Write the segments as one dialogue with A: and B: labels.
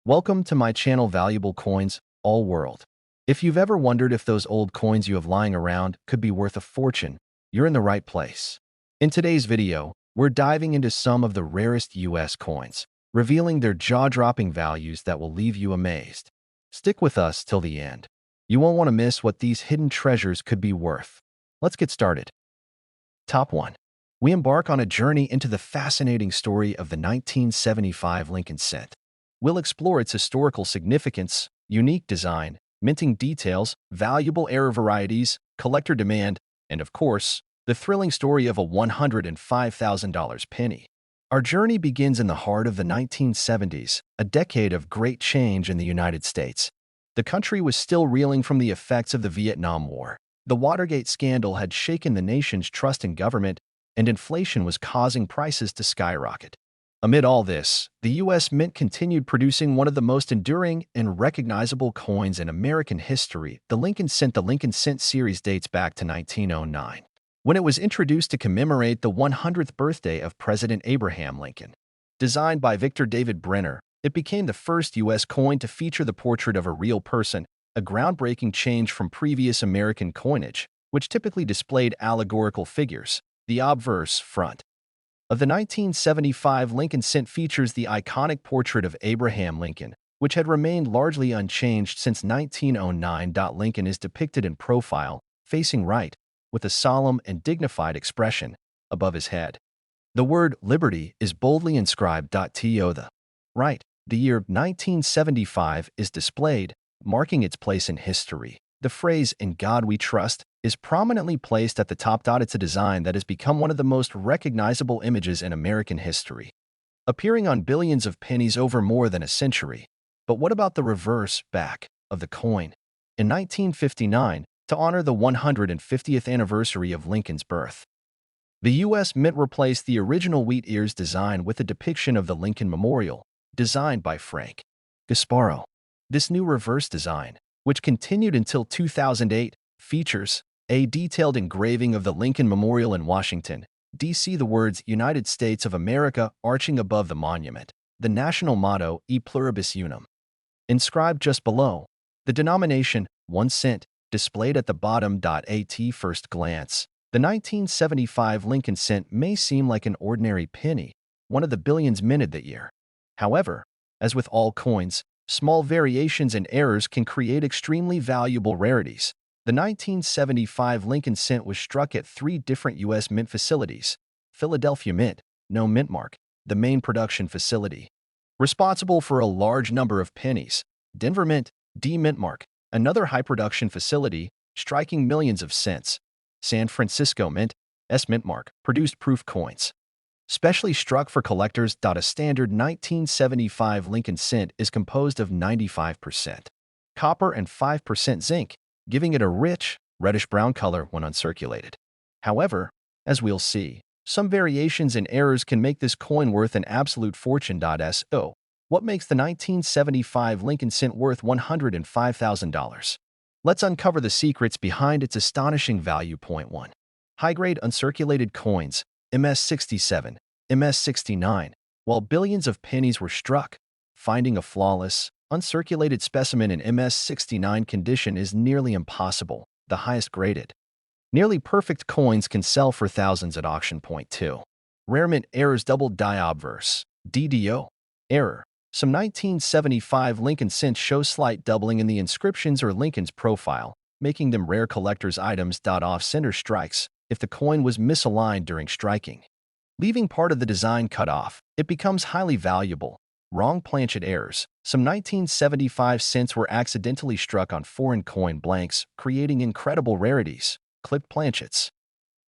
A: Welcome to my channel Valuable Coins, All World. If you've ever wondered if those old coins you have lying around could be worth a fortune, you're in the right place. In today's video, we're diving into some of the rarest US coins, revealing their jaw-dropping values that will leave you amazed. Stick with us till the end. You won't want to miss what these hidden treasures could be worth. Let's get started. Top 1. We embark on a journey into the fascinating story of the 1975 Lincoln cent. We'll explore its historical significance, unique design, minting details, valuable error varieties, collector demand, and of course, the thrilling story of a $105,000 penny. Our journey begins in the heart of the 1970s, a decade of great change in the United States. The country was still reeling from the effects of the Vietnam War. The Watergate scandal had shaken the nation's trust in government, and inflation was causing prices to skyrocket. Amid all this, the U.S. Mint continued producing one of the most enduring and recognizable coins in American history. The Lincoln cent. The Lincoln cent series dates back to 1909, when it was introduced to commemorate the 100th birthday of President Abraham Lincoln. Designed by Victor David Brenner, it became the first U.S. coin to feature the portrait of a real person, a groundbreaking change from previous American coinage, which typically displayed allegorical figures. The obverse front of the 1975 Lincoln cent features the iconic portrait of Abraham Lincoln, which had remained largely unchanged since 1909. Lincoln is depicted in profile, facing right, with a solemn and dignified expression above his head. The word liberty is boldly inscribed to the right. The year 1975 is displayed, marking its place in history. The phrase, "In God We Trust," is prominently placed at the top. It's a design that has become one of the most recognizable images in American history, appearing on billions of pennies over more than a century. But what about the reverse back of the coin? In 1959, to honor the 150th anniversary of Lincoln's birth, the U.S. Mint replaced the original wheat ears design with a depiction of the Lincoln Memorial, designed by Frank Gasparo. This new reverse design, which continued until 2008, features a detailed engraving of the Lincoln Memorial in Washington, D.C. The words "United States of America" arching above the monument, the national motto "E pluribus unum" inscribed just below, the denomination 1 cent displayed at the bottom. At first glance, the 1975 Lincoln cent may seem like an ordinary penny, one of the billions minted that year. However, as with all coins, small variations and errors can create extremely valuable rarities. The 1975 Lincoln cent was struck at 3 different U.S. Mint facilities: Philadelphia Mint, no mint mark, the main production facility, responsible for a large number of pennies; Denver Mint, D mint mark, another high production facility, striking millions of cents; San Francisco Mint, S mint mark, produced proof coins, specially struck for collectors. A standard 1975 Lincoln cent is composed of 95% copper and 5% zinc, giving it a rich, reddish-brown color when uncirculated. However, as we'll see, some variations and errors can make this coin worth an absolute fortune. So, what makes the 1975 Lincoln cent worth $105,000? Let's uncover the secrets behind its astonishing value. Point 1. High-grade uncirculated coins, MS-67, MS-69. While billions of pennies were struck, finding a flawless, uncirculated specimen in MS-69 condition is nearly impossible. The highest graded, nearly perfect coins can sell for thousands at auction. Point 2. Rare mint errors. Double die obverse, DDO, error. Some 1975 Lincoln cents show slight doubling in the inscriptions or Lincoln's profile, making them rare collector's items. Off-center strikes. If the coin was misaligned during striking, leaving part of the design cut off, it becomes highly valuable. Wrong planchet errors. Some 1975 cents were accidentally struck on foreign coin blanks, creating incredible rarities. Clipped planchets.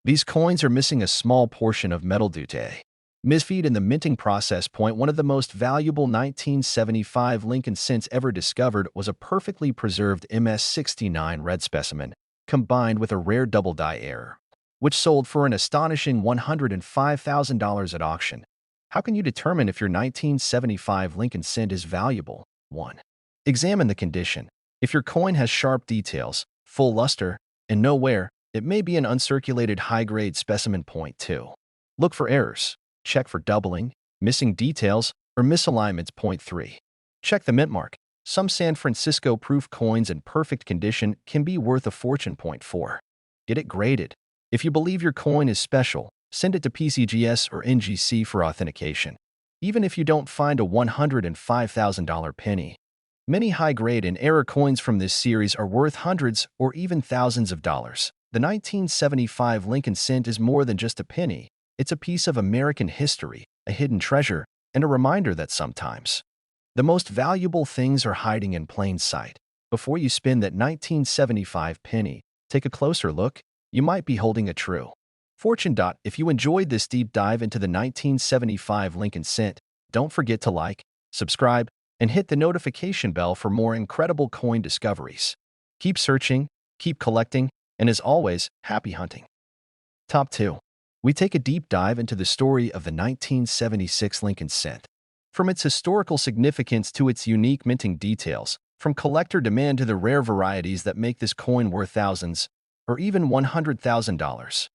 A: These coins are missing a small portion of metal due to a misfeed in the minting process. Point 1. One of the most valuable 1975 Lincoln cents ever discovered was a perfectly preserved MS-69 red specimen, combined with a rare double die error, which sold for an astonishing $105,000 at auction. How can you determine if your 1975 Lincoln cent is valuable? 1. Examine the condition. If your coin has sharp details, full luster, and no wear, it may be an uncirculated high-grade specimen. Point 2. Look for errors. Check for doubling, missing details, or misalignments. Point 3. Check the mint mark. Some San Francisco proof coins in perfect condition can be worth a fortune. Point 4. Get it graded. If you believe your coin is special, send it to PCGS or NGC for authentication. Even if you don't find a $105,000 penny. Many high-grade and error coins from this series are worth hundreds or even thousands of dollars. The 1975 Lincoln cent is more than just a penny. It's a piece of American history, a hidden treasure, and a reminder that sometimes the most valuable things are hiding in plain sight. Before you spend that 1975 penny, take a closer look. You might be holding a true fortune. If you enjoyed this deep dive into the 1975 Lincoln cent, don't forget to like, subscribe, and hit the notification bell for more incredible coin discoveries. Keep searching, keep collecting, and as always, happy hunting. Top 2. We take a deep dive into the story of the 1976 Lincoln cent. From its historical significance to its unique minting details, from collector demand to the rare varieties that make this coin worth thousands, or even $100,000.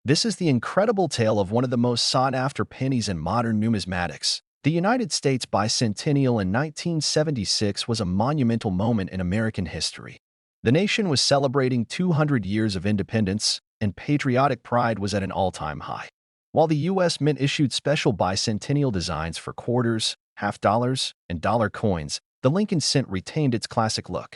A: This is the incredible tale of one of the most sought-after pennies in modern numismatics. The United States bicentennial in 1976 was a monumental moment in American history. The nation was celebrating 200 years of independence, and patriotic pride was at an all-time high. While the U.S. Mint issued special bicentennial designs for quarters, half dollars, and dollar coins, the Lincoln cent retained its classic look.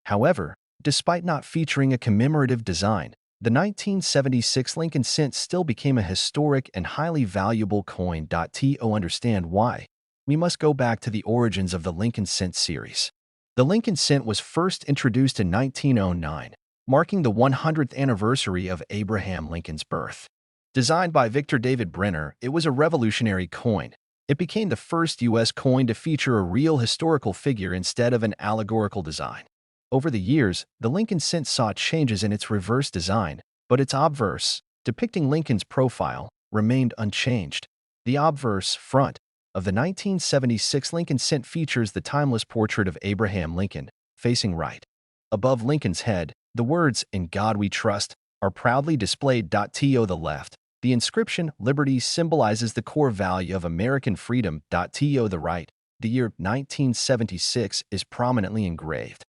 A: However, despite not featuring a commemorative design, the 1976 Lincoln cent still became a historic and highly valuable coin. To understand why, we must go back to the origins of the Lincoln cent series. The Lincoln cent was first introduced in 1909, marking the 100th anniversary of Abraham Lincoln's birth. Designed by Victor David Brenner, it was a revolutionary coin. It became the first U.S. coin to feature a real historical figure instead of an allegorical design. Over the years, the Lincoln cent saw changes in its reverse design, but its obverse, depicting Lincoln's profile, remained unchanged. The obverse front of the 1976 Lincoln cent features the timeless portrait of Abraham Lincoln, facing right. Above Lincoln's head, the words, "In God We Trust," are proudly displayed. To the left, the inscription, "Liberty," symbolizes the core value of American freedom. To the right, the year 1976 is prominently engraved,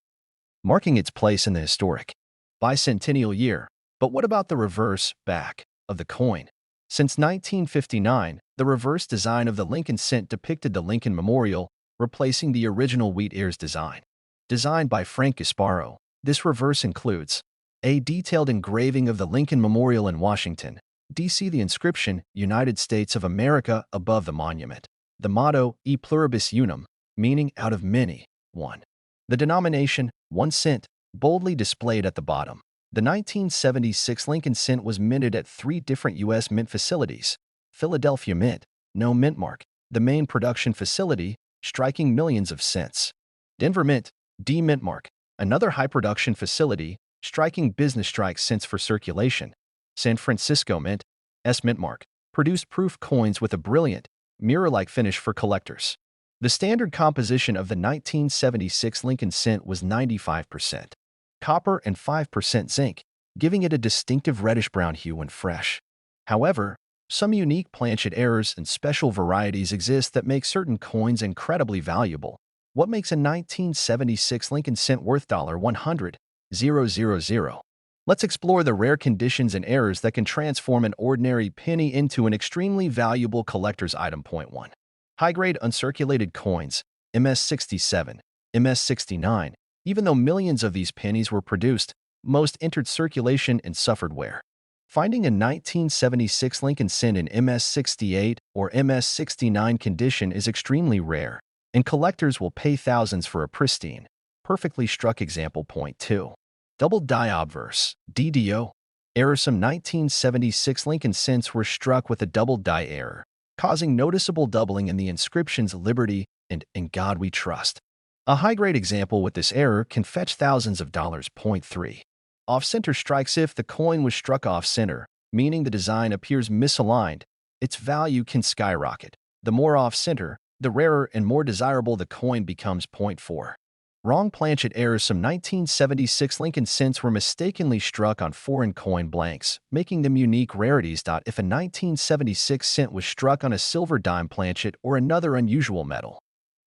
A: marking its place in the historic bicentennial year. But what about the reverse back of the coin? Since 1959, the reverse design of the Lincoln cent depicted the Lincoln Memorial, replacing the original wheat ears design. Designed by Frank Gasparo, this reverse includes a detailed engraving of the Lincoln Memorial in Washington, D.C., the inscription, "United States of America," above the monument. The motto, "E pluribus unum," meaning out of many, one. The denomination, 1 cent, boldly displayed at the bottom. The 1976 Lincoln cent was minted at 3 different U.S. mint facilities. Philadelphia Mint, no mint mark, the main production facility, striking millions of cents. Denver Mint, D mint mark, another high production facility, striking business strike cents for circulation. San Francisco Mint, S mint mark, produced proof coins with a brilliant, mirror-like finish for collectors. The standard composition of the 1976 Lincoln cent was 95% copper and 5% zinc, giving it a distinctive reddish-brown hue when fresh. However, some unique planchet errors and special varieties exist that make certain coins incredibly valuable. What makes a 1976 Lincoln cent worth $100,000? Let's explore the rare conditions and errors that can transform an ordinary penny into an extremely valuable collector's item. Point 1. High-grade uncirculated coins, MS-67, MS-69. Even though millions of these pennies were produced, most entered circulation and suffered wear. Finding a 1976 Lincoln cent in MS-68 or MS-69 condition is extremely rare, and collectors will pay thousands for a pristine, perfectly struck example. Point 2. Double die obverse, DDO. Error. Some 1976 Lincoln cents were struck with a double die error, causing noticeable doubling in the inscriptions "Liberty" and "In God We Trust." A high-grade example with this error can fetch thousands of dollars. Point 3. Off-center strikes. If the coin was struck off-center, meaning the design appears misaligned, its value can skyrocket. The more off-center, the rarer and more desirable the coin becomes. Point 4. Wrong planchet errors. Some 1976 Lincoln cents were mistakenly struck on foreign coin blanks, making them unique rarities. If a 1976 cent was struck on a silver dime planchet or another unusual metal,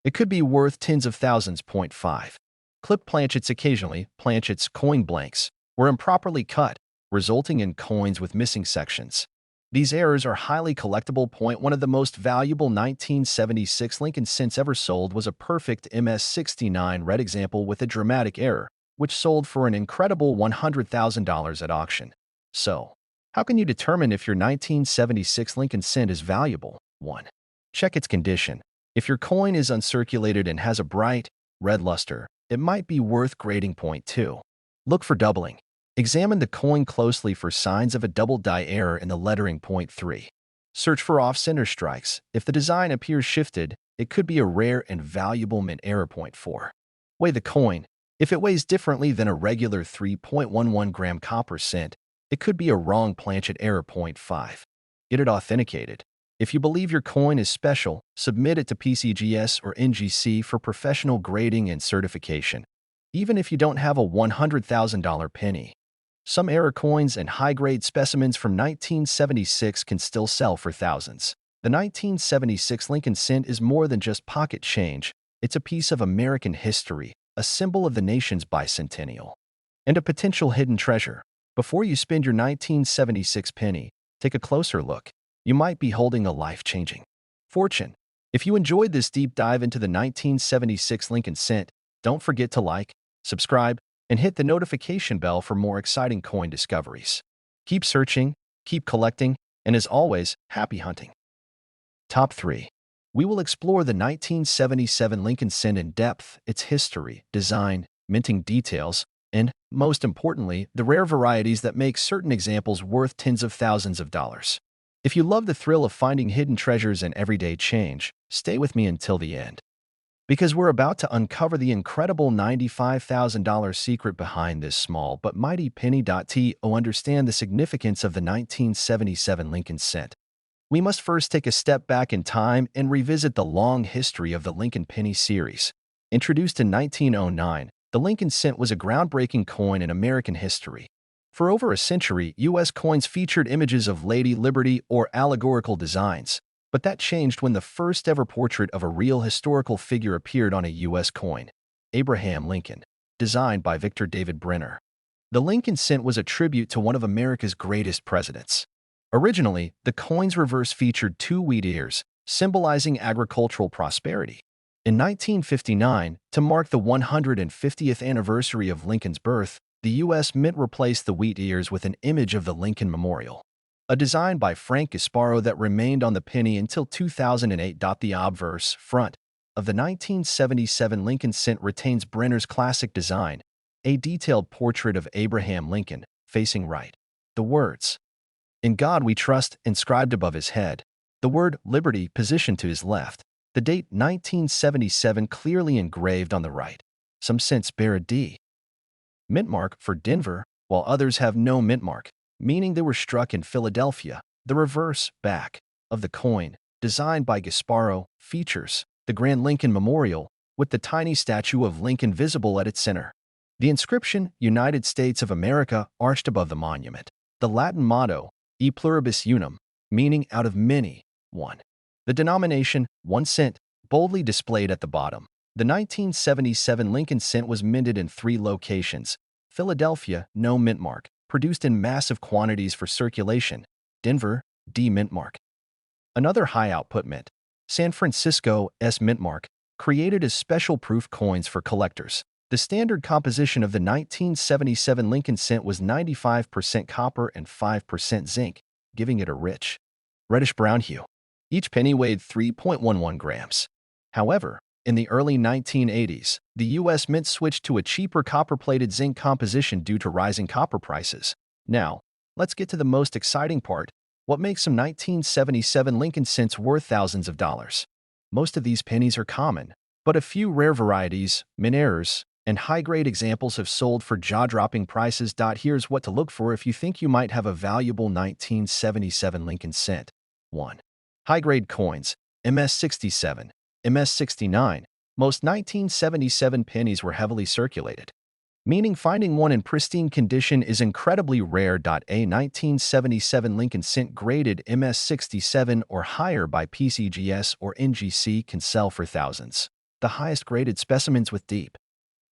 A: It could be worth tens of thousands. Point 5. Clipped planchets. Occasionally, planchets, coin blanks, were improperly cut, resulting in coins with missing sections. These errors are highly collectible. Point 1. Of the most valuable 1976 Lincoln cents ever sold was a perfect MS-69 red example with a dramatic error, which sold for an incredible $100,000 at auction. So, how can you determine if your 1976 Lincoln cent is valuable? 1. Check its condition. If your coin is uncirculated and has a bright, red luster, it might be worth grading. Point 2. Look for doubling. Examine the coin closely for signs of a double die error in the lettering. Point 3. Search for off-center strikes. If the design appears shifted, it could be a rare and valuable mint error. Point 4. Weigh the coin. If it weighs differently than a regular 3.11 gram copper cent, it could be a wrong planchet error. Point 5. Get it authenticated. If you believe your coin is special, submit it to PCGS or NGC for professional grading and certification, even if you don't have a $100,000 penny. Some error coins and high-grade specimens from 1976 can still sell for thousands. The 1976 Lincoln cent is more than just pocket change. It's a piece of American history, a symbol of the nation's bicentennial, and a potential hidden treasure. Before you spend your 1976 penny, take a closer look. You might be holding a life-changing fortune. If you enjoyed this deep dive into the 1976 Lincoln cent, don't forget to like, subscribe, and hit the notification bell for more exciting coin discoveries. Keep searching, keep collecting, and as always, happy hunting. Top 3. We will explore the 1977 Lincoln cent in depth, its history, design, minting details, and, most importantly, the rare varieties that make certain examples worth tens of thousands of dollars. If you love the thrill of finding hidden treasures and everyday change, stay with me until the end, because we're about to uncover the incredible $95,000 secret behind this small but mighty penny. To understand the significance of the 1977 Lincoln cent, we must first take a step back in time and revisit the long history of the Lincoln Penny series. Introduced in 1909, the Lincoln cent was a groundbreaking coin in American history. For over a century, U.S. coins featured images of Lady Liberty or allegorical designs, but that changed when the first ever portrait of a real historical figure appeared on a U.S. coin, Abraham Lincoln, designed by Victor David Brenner. The Lincoln cent was a tribute to one of America's greatest presidents. Originally, the coin's reverse featured 2 wheat ears, symbolizing agricultural prosperity. In 1959, to mark the 150th anniversary of Lincoln's birth, the U.S. Mint replaced the wheat ears with an image of the Lincoln Memorial, a design by Frank Gasparo that remained on the penny until 2008. The obverse front of the 1977 Lincoln cent retains Brenner's classic design, a detailed portrait of Abraham Lincoln, facing right. The words, "In God We Trust," inscribed above his head, the word "Liberty" positioned to his left, the date 1977 clearly engraved on the right. Some cents bear a D. mint mark for Denver, while others have no mint mark, meaning they were struck in Philadelphia. The reverse back of the coin, designed by Gasparo, features the Grand Lincoln Memorial, with the tiny statue of Lincoln visible at its center. The inscription, "United States of America," arched above the monument. The Latin motto, "E pluribus unum," meaning out of many, one. The denomination, 1 cent, boldly displayed at the bottom. The 1977 Lincoln cent was minted in 3 locations. Philadelphia, no mint mark, produced in massive quantities for circulation. Denver, D mint mark. Another high output mint, San Francisco, S mint mark, created as special proof coins for collectors. The standard composition of the 1977 Lincoln cent was 95% copper and 5% zinc, giving it a rich, reddish-brown hue. Each penny weighed 3.11 grams. However, in the early 1980s, the U.S. Mint switched to a cheaper copper-plated zinc composition due to rising copper prices. Now, let's get to the most exciting part: what makes some 1977 Lincoln cents worth thousands of dollars. Most of these pennies are common, but a few rare varieties, mint errors, and high-grade examples have sold for jaw-dropping prices. Here's what to look for if you think you might have a valuable 1977 Lincoln cent. 1. High-grade coins, MS-67, MS-69. Most 1977 pennies were heavily circulated, meaning finding one in pristine condition is incredibly rare. A 1977 Lincoln cent graded MS-67 or higher by PCGS or NGC can sell for thousands. the highest graded specimens with deep.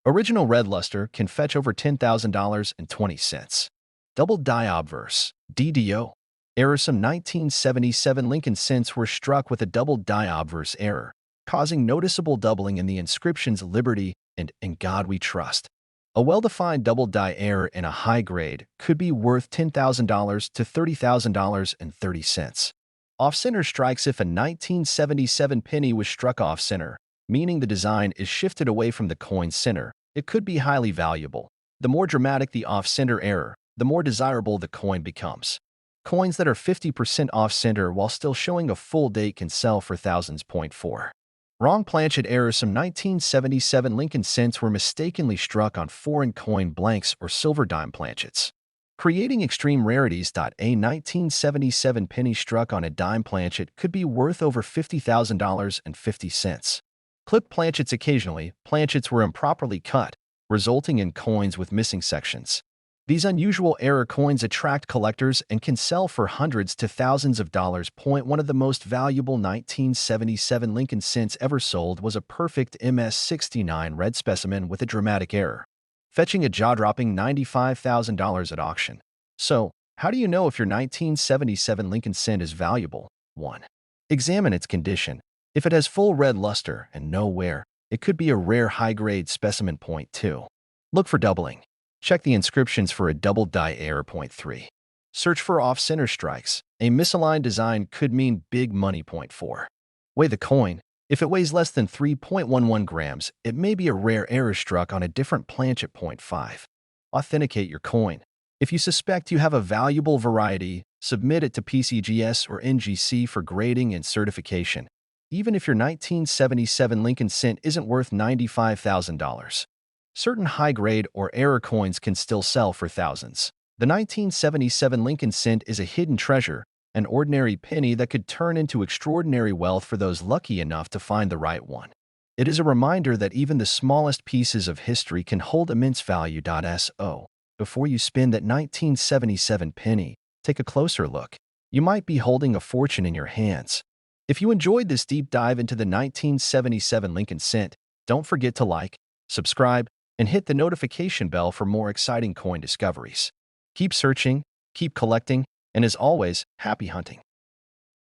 A: Original red luster can fetch over $10,000.20. Double die obverse, DDO. Error. Some 1977 Lincoln cents were struck with a double die obverse error, causing noticeable doubling in the inscriptions Liberty and In God We Trust. A well-defined double die error in a high grade could be worth $10,000 to $30,030. Off-center strikes. If a 1977 penny was struck off-center, meaning the design is shifted away from the coin's center, it could be highly valuable. The more dramatic the off-center error, the more desirable the coin becomes. Coins that are 50% off-center while still showing a full date can sell for thousands. Point 4. Wrong planchet error. Some 1977 Lincoln cents were mistakenly struck on foreign coin blanks or silver dime planchets, creating extreme rarities. A 1977 penny struck on a dime planchet could be worth over $50,050. Clipped planchets. Occasionally, planchets were improperly cut, resulting in coins with missing sections. These unusual error coins attract collectors and can sell for hundreds to thousands of dollars. One of the most valuable 1977 Lincoln cents ever sold was a perfect MS-69 red specimen with a dramatic error, fetching a jaw-dropping $95,000 at auction. So, how do you know if your 1977 Lincoln cent is valuable? 1. Examine its condition. If it has full red luster and no wear, it could be a rare high-grade specimen. 2. Look for doubling. Check the inscriptions for a double die error. 3. Search for off-center strikes. A misaligned design could mean big money. 4. Weigh the coin. If it weighs less than 3.11 grams, it may be a rare error struck on a different planchet. 5. Authenticate your coin. If you suspect you have a valuable variety, submit it to PCGS or NGC for grading and certification, even if your 1977 Lincoln cent isn't worth $95,000. Certain high-grade or error coins can still sell for thousands. The 1977 Lincoln cent is a hidden treasure, an ordinary penny that could turn into extraordinary wealth for those lucky enough to find the right one. It is a reminder that even the smallest pieces of history can hold immense value. So, before you spend that 1977 penny, take a closer look. You might be holding a fortune in your hands. If you enjoyed this deep dive into the 1977 Lincoln cent, don't forget to like, subscribe, and hit the notification bell for more exciting coin discoveries. Keep searching, keep collecting, and as always, happy hunting.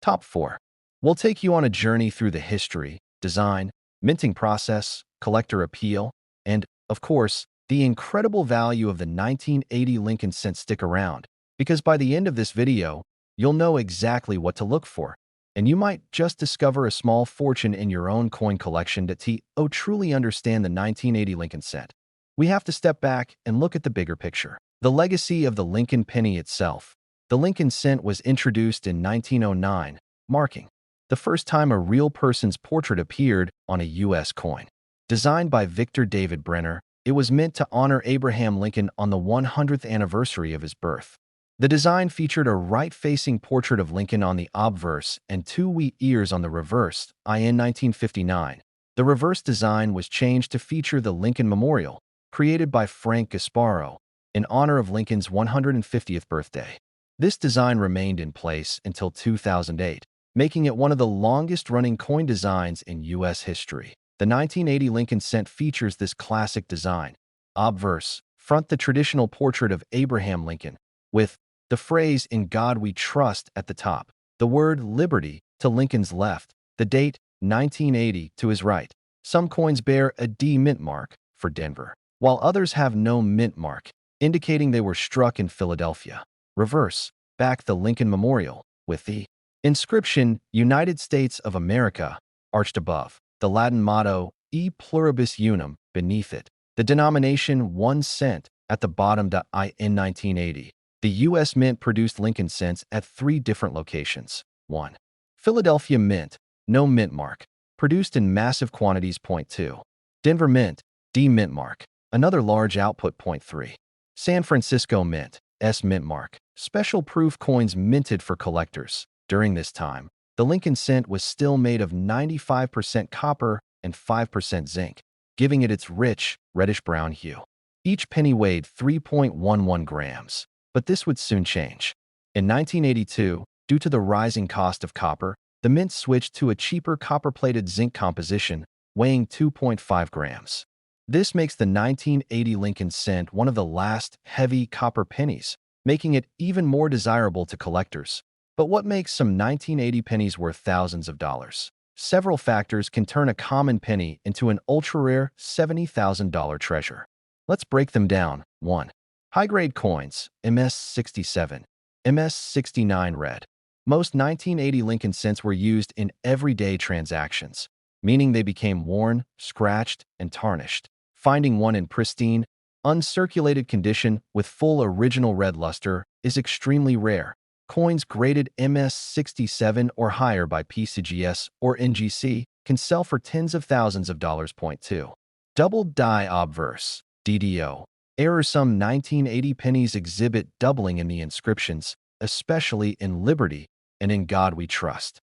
A: Top 4. We'll take you on a journey through the history, design, minting process, collector appeal, and, of course, the incredible value of the 1980 Lincoln cent. Stick around, because by the end of this video, you'll know exactly what to look for, and you might just discover a small fortune in your own coin collection. To truly understand the 1980 Lincoln cent, we have to step back and look at the bigger picture. The legacy of the Lincoln penny itself. The Lincoln cent was introduced in 1909, marking the first time a real person's portrait appeared on a U.S. coin. Designed by Victor David Brenner, it was meant to honor Abraham Lincoln on the 100th anniversary of his birth. The design featured a right-facing portrait of Lincoln on the obverse and two wheat ears on the reverse. In 1959, the reverse design was changed to feature the Lincoln Memorial, created by Frank Gasparo, in honor of Lincoln's 150th birthday. This design remained in place until 2008, making it one of the longest-running coin designs in U.S. history. The 1980 Lincoln cent features this classic design. Obverse, front the traditional portrait of Abraham Lincoln, with the phrase "In God We Trust" at the top, the word "Liberty" to Lincoln's left, the date 1980 to his right. Some coins bear a D mint mark for Denver, while others have no mint mark, indicating they were struck in Philadelphia. Reverse, back the Lincoln Memorial, with the inscription "United States of America" arched above, the Latin motto "E pluribus unum" beneath it, the denomination 1 cent at the bottom. In 1980, the U.S. Mint produced Lincoln cents at 3 different locations. 1. Philadelphia Mint, no mint mark, produced in massive quantities. 2. Denver Mint, D mint mark, another large output. 3. San Francisco Mint, S mint mark, special proof coins minted for collectors. During this time, the Lincoln cent was still made of 95% copper and 5% zinc, giving it its rich, reddish-brown hue. Each penny weighed 3.11 grams, but this would soon change. In 1982, due to the rising cost of copper, the mint switched to a cheaper copper-plated zinc composition, weighing 2.5 grams. This makes the 1980 Lincoln cent one of the last heavy copper pennies, making it even more desirable to collectors. But what makes some 1980 pennies worth thousands of dollars? Several factors can turn a common penny into an ultra-rare $70,000 treasure. Let's break them down. 1. High-grade coins, MS-67, MS-69 red. Most 1980 Lincoln cents were used in everyday transactions, meaning they became worn, scratched, and tarnished. Finding one in pristine, uncirculated condition with full original red luster is extremely rare. Coins graded MS-67 or higher by PCGS or NGC can sell for tens of thousands of dollars. Point 2. Doubled die obverse, DDO. Error. Some 1980 pennies exhibit doubling in the inscriptions, especially in Liberty and In God We Trust.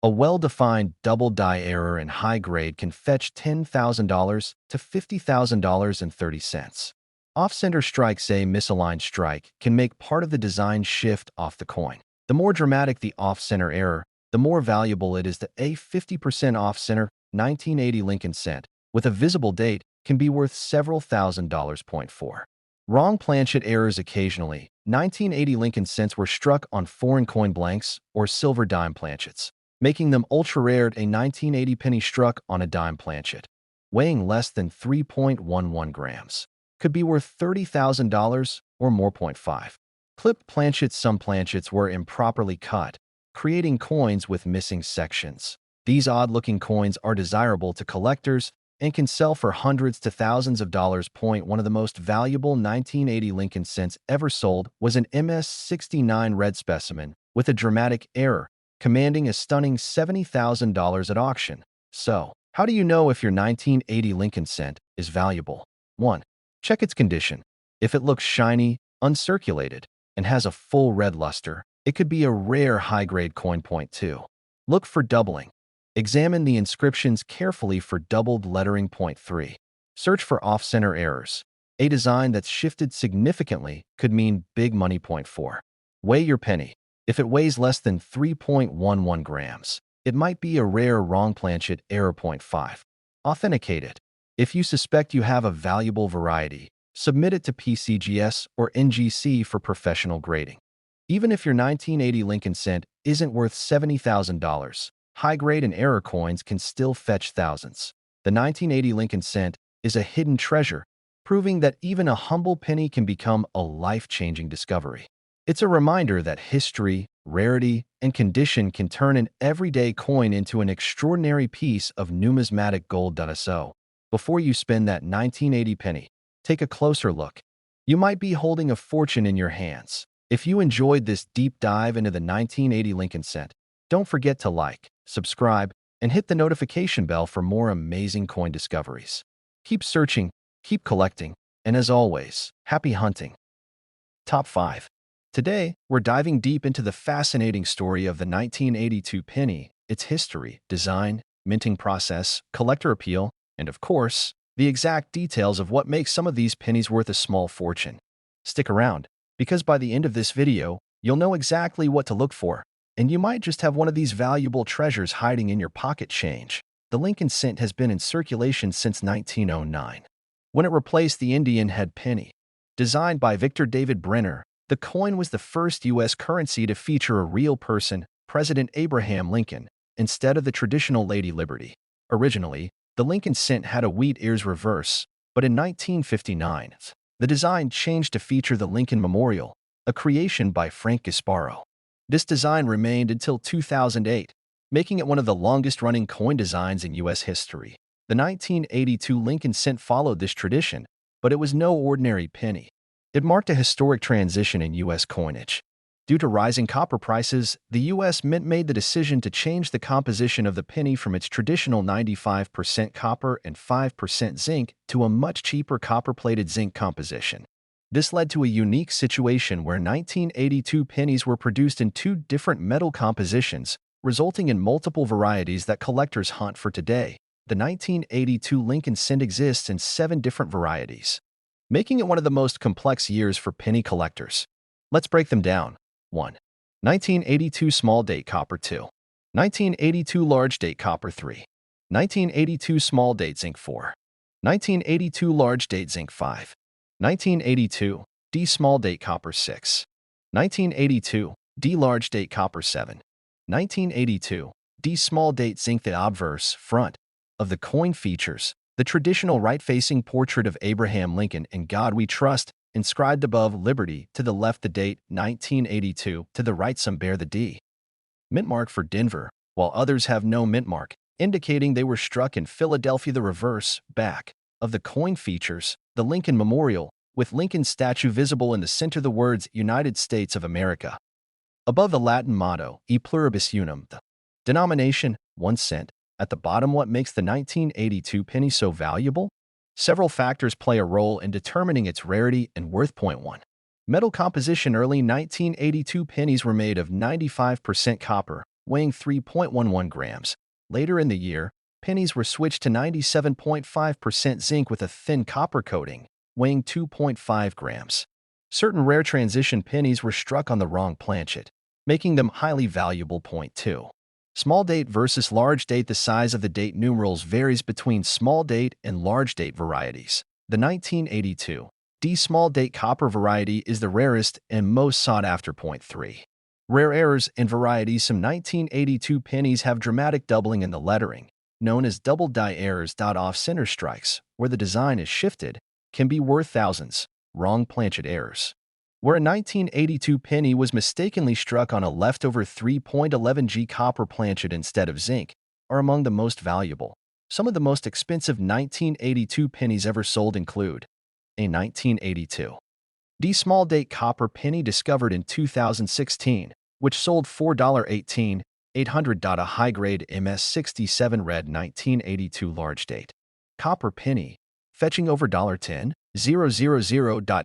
A: A well-defined double die error in high grade can fetch $10,000 to $50,000.30. Off-center strikes. A misaligned strike can make part of the design shift off the coin. The more dramatic the off-center error, the more valuable it is. A 50% off-center 1980 Lincoln cent with a visible date can be worth several $1,000s. Point 4. Wrong planchet errors. Occasionally, 1980 Lincoln cents were struck on foreign coin blanks or silver dime planchets, making them ultra-rare. A 1980 penny struck on a dime planchet, weighing less than 3.11 grams, could be worth $30,000 or more. Point 5. Clipped planchets. Some planchets were improperly cut, creating coins with missing sections. These odd-looking coins are desirable to collectors and can sell for hundreds to thousands of dollars. Point. One of the most valuable 1980 Lincoln cents ever sold was an MS-69 red specimen with a dramatic error, commanding a stunning $70,000 at auction. So, how do you know if your 1980 Lincoln cent is valuable? 1. Check its condition. If it looks shiny, uncirculated, and has a full red luster, it could be a rare high-grade coin. Point 2. Look for doubling. Examine the inscriptions carefully for doubled lettering. Point 3. Search for off-center errors. A design that's shifted significantly could mean big money. Point 4. Weigh your penny. If it weighs less than 3.11 grams, it might be a rare wrong planchet error. Point 5. Authenticate it. If you suspect you have a valuable variety, submit it to PCGS or NGC for professional grading. Even if your 1980 Lincoln cent isn't worth $70,000, high-grade and error coins can still fetch thousands. The 1980 Lincoln cent is a hidden treasure, proving that even a humble penny can become a life-changing discovery. It's a reminder that history, rarity, and condition can turn an everyday coin into an extraordinary piece of numismatic gold. So, before you spend that 1980 penny, take a closer look. You might be holding a fortune in your hands. If you enjoyed this deep dive into the 1980 Lincoln cent, don't forget to like, subscribe, and hit the notification bell for more amazing coin discoveries. Keep searching, keep collecting, and as always, happy hunting. Top 5. Today, we're diving deep into the fascinating story of the 1982 penny, its history, design, minting process, collector appeal, and of course, the exact details of what makes some of these pennies worth a small fortune. Stick around, because by the end of this video, you'll know exactly what to look for, and you might just have one of these valuable treasures hiding in your pocket change. The Lincoln cent has been in circulation since 1909, when it replaced the Indian head penny. Designed by Victor David Brenner, the coin was the first U.S. currency to feature a real person, President Abraham Lincoln, instead of the traditional Lady Liberty. Originally, the Lincoln cent had a wheat ears reverse, but in 1959, the design changed to feature the Lincoln Memorial, a creation by Frank Gasparo. This design remained until 2008, making it one of the longest-running coin designs in U.S. history. The 1982 Lincoln cent followed this tradition, but it was no ordinary penny. It marked a historic transition in U.S. coinage. Due to rising copper prices, the U.S. Mint made the decision to change the composition of the penny from its traditional 95% copper and 5% zinc to a much cheaper copper-plated zinc composition. This led to a unique situation where 1982 pennies were produced in two different metal compositions, resulting in multiple varieties that collectors hunt for today. The 1982 Lincoln cent exists in 7 different varieties, making it one of the most complex years for penny collectors. Let's break them down. 1. 1982 small date copper. 2. 1982 large date copper. 3. 1982 Small Date Zinc 4. 1982 Large Date Zinc 5. 1982 D Small Date Copper 6. 1982 D Large Date Copper 7. 1982 D Small Date Zinc. The obverse front of the coin features the traditional right-facing portrait of Abraham Lincoln, "In God We Trust," inscribed above Liberty, to the left the date 1982, to the right some bear the D mint mark for Denver, while others have no mint mark, indicating they were struck in Philadelphia. The reverse back of the coin features the Lincoln Memorial, with Lincoln's statue visible in the center. The words United States of America above the Latin motto E pluribus unum, the denomination 1 cent. At the bottom, what makes the 1982 penny so valuable? Several factors play a role in determining its rarity and worth. Point 1. Metal composition. Early 1982 pennies were made of 95% copper, weighing 3.11 grams. Later in the year, pennies were switched to 97.5% zinc with a thin copper coating, weighing 2.5 grams. Certain rare transition pennies were struck on the wrong planchet, making them highly valuable. Point 2. Small date versus large date. The size of the date numerals varies between small date and large date varieties. The 1982 D small date copper variety is the rarest and most sought after. Point 3. Rare errors in varieties. Some 1982 pennies have dramatic doubling in the lettering, known as double die errors. Off-center strikes, where the design is shifted, can be worth thousands. Wrong planchet errors, where a 1982 penny was mistakenly struck on a leftover 3.11 G copper planchet instead of zinc, are among the most valuable. Some of the most expensive 1982 pennies ever sold include a 1982 D small date copper penny discovered in 2016, which sold $4.18, 800. A high-grade MS67 red 1982 large date copper penny, fetching over $10,000.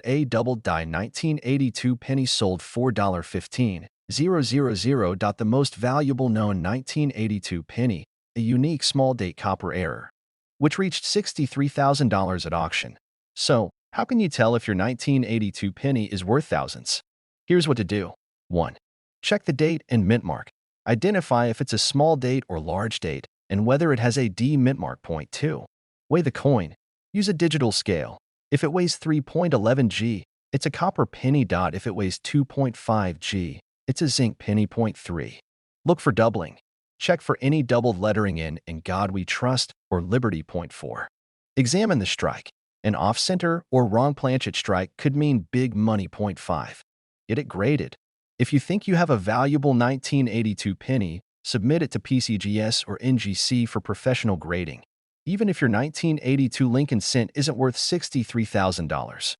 A: A double die 1982 penny sold $4.15, 000. The most valuable known 1982 penny, a unique small date copper error, which reached $63,000 at auction. So, how can you tell if your 1982 penny is worth thousands? Here's what to do. 1. Check the date and mint mark. Identify if it's a small date or large date, and whether it has a D mint mark. Point 2. Weigh the coin. Use a digital scale. If it weighs 3.11 G, it's a copper penny. If it weighs 2.5 G, it's a zinc penny. Point 3. Look for doubling. Check for any doubled lettering in God We Trust or Liberty. Point 4. Examine the strike. An off-center or wrong planchet strike could mean big money. Point 5. Get it graded. If you think you have a valuable 1982 penny, submit it to PCGS or NGC for professional grading, even if your 1982 Lincoln cent isn't worth $63,000.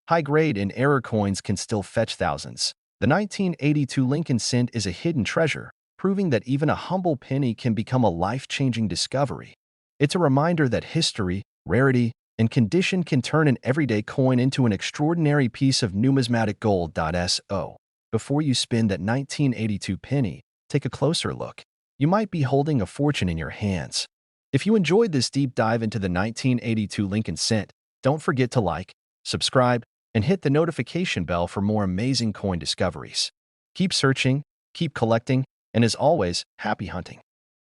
A: High-grade and error coins can still fetch thousands. The 1982 Lincoln cent is a hidden treasure, proving that even a humble penny can become a life-changing discovery. It's a reminder that history, rarity, and condition can turn an everyday coin into an extraordinary piece of numismatic gold. So, before you spend that 1982 penny, take a closer look. You might be holding a fortune in your hands. If you enjoyed this deep dive into the 1982 Lincoln cent, don't forget to like, subscribe, and hit the notification bell for more amazing coin discoveries. Keep searching, keep collecting, and as always, happy hunting.